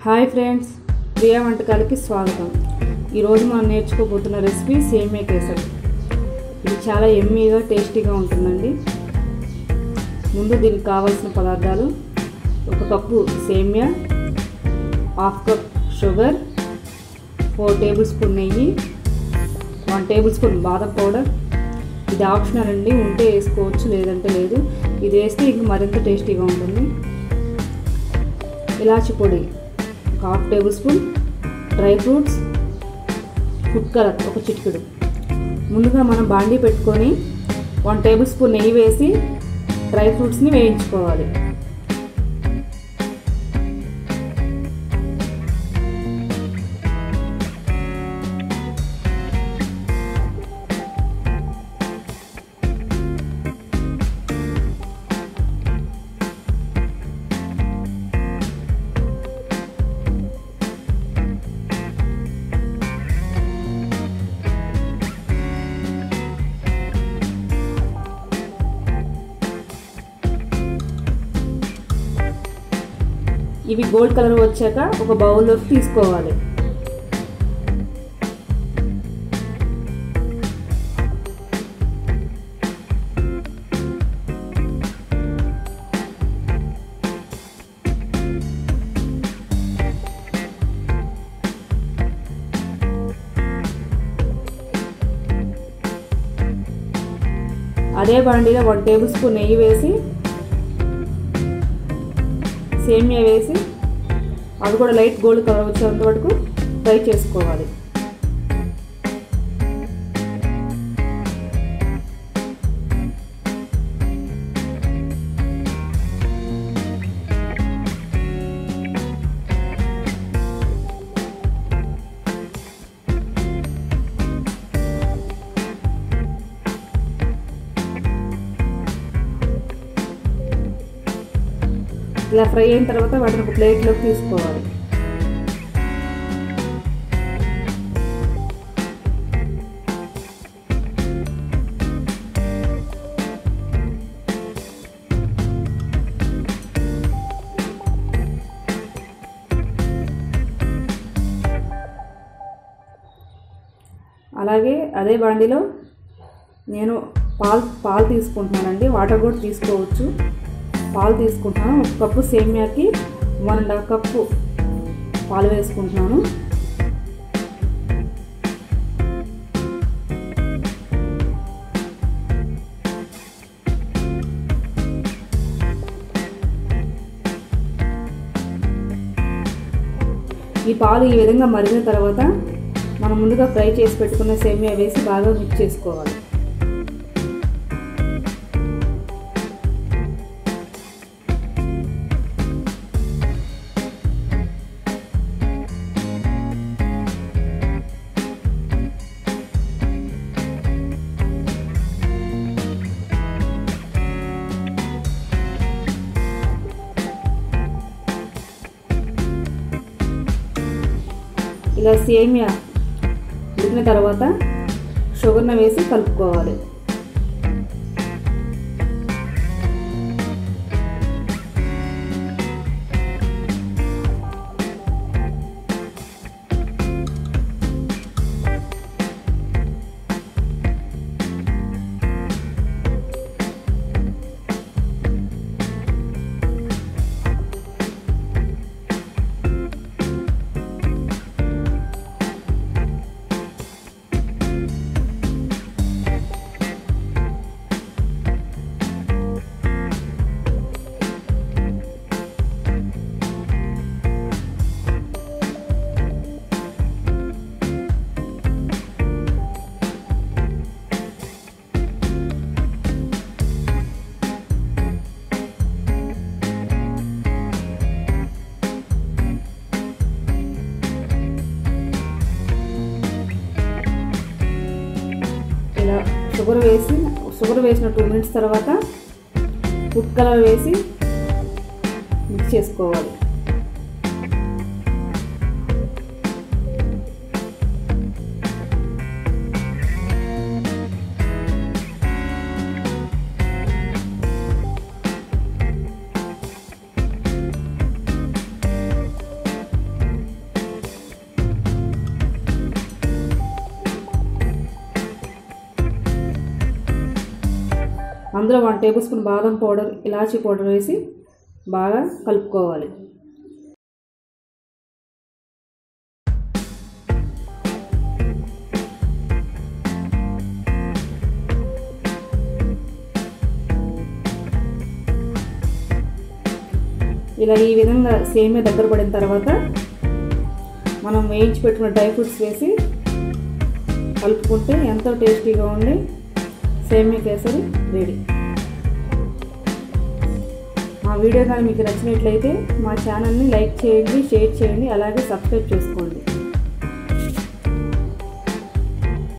Hi friends, Priya వంటకాలకి స్వాగతం. ఈరోజు మనం నేర్చుకోబోతున్న రెసిపీ సేమియా కేసరి. ఇది చాలా యమ్మీగా టేస్టీగా ఉంటుందండి. ముందు దీనికి కావాల్సిన పదార్థాలు: 1 కప్పు సేమియా, 1/2 కప్ షుగర్, 4 టేబుల్ స్పూన్ నెయ్యి, 1 టేబుల్ స్పూన్ బాదం పౌడర్. ఇది ఆప్షనల్ అండి, ఉంటే వేసుకోవచ్చు లేదంటే లేదు. ఇది వేస్తే ఇంక మరింత టేస్టీగా ఉంటుంది. ఇలాచి పొడి 1/2 table spoon, dry fruits, food colour 1 చిటికెడు. ముందుగా మనం బాండీ పెట్టుకొని 1 టేబుల్ స్పూన్ నెయ్యి వేసి డ్రై ఫ్రూట్స్ని వేయించుకోవాలి. ఇవి గోల్డ్ కలర్ వచ్చాక ఒక బౌల్లోకి తీసుకోవాలి. అదే బాండీలో 1 టేబుల్ స్పూన్ నెయ్యి వేసి సేమియా వేసి అది కూడా లైట్ గోల్డ్ కలర్ వచ్చేంత వరకు ఫ్రై చేసుకోవాలి. ఇలా ఫ్రై అయిన తర్వాత వాటిని ఒక ప్లేట్లోకి తీసుకోవాలి. అలాగే అదే బాండీలో నేను పాలు తీసుకుంటున్నానండి. వాటర్ కూడా తీసుకోవచ్చు. పాలు తీసుకుంటున్నాను. 1 కప్పు సేమియాకి 1.5 కప్పు పాలు వేసుకుంటున్నాను. ఈ పాలు ఈ విధంగా మరిగిన తర్వాత మనం ముందుగా ఫ్రై చేసి పెట్టుకున్న సేమియా వేసి బాగా మిక్స్ చేసుకోవాలి. ఇలా సేమియా ఉడికిన తర్వాత షుగర్ని వేసి కలుపుకోవాలి. ఇలా షుగర్ వేసిన 2 మినిట్స్ తర్వాత ఫుడ్ కలర్ వేసి మిక్స్ చేసుకోవాలి. అందులో 1 టేబుల్ స్పూన్ బాదం పౌడర్, ఇలాచీ పౌడర్ వేసి బాగా కలుపుకోవాలి. ఇలా ఈ విధంగా సేమియా దగ్గర పడిన తర్వాత మనం వేయించి పెట్టుకున్న డ్రై ఫ్రూట్స్ వేసి కలుపుకుంటే ఎంతో టేస్టీగా ఉండే సేమియా కేసరి రెడీ. మా వీడియో కానీ మీకు నచ్చినట్లయితే మా ఛానల్ని లైక్ చేయండి, షేర్ చేయండి, అలాగే సబ్స్క్రైబ్ చేసుకోండి.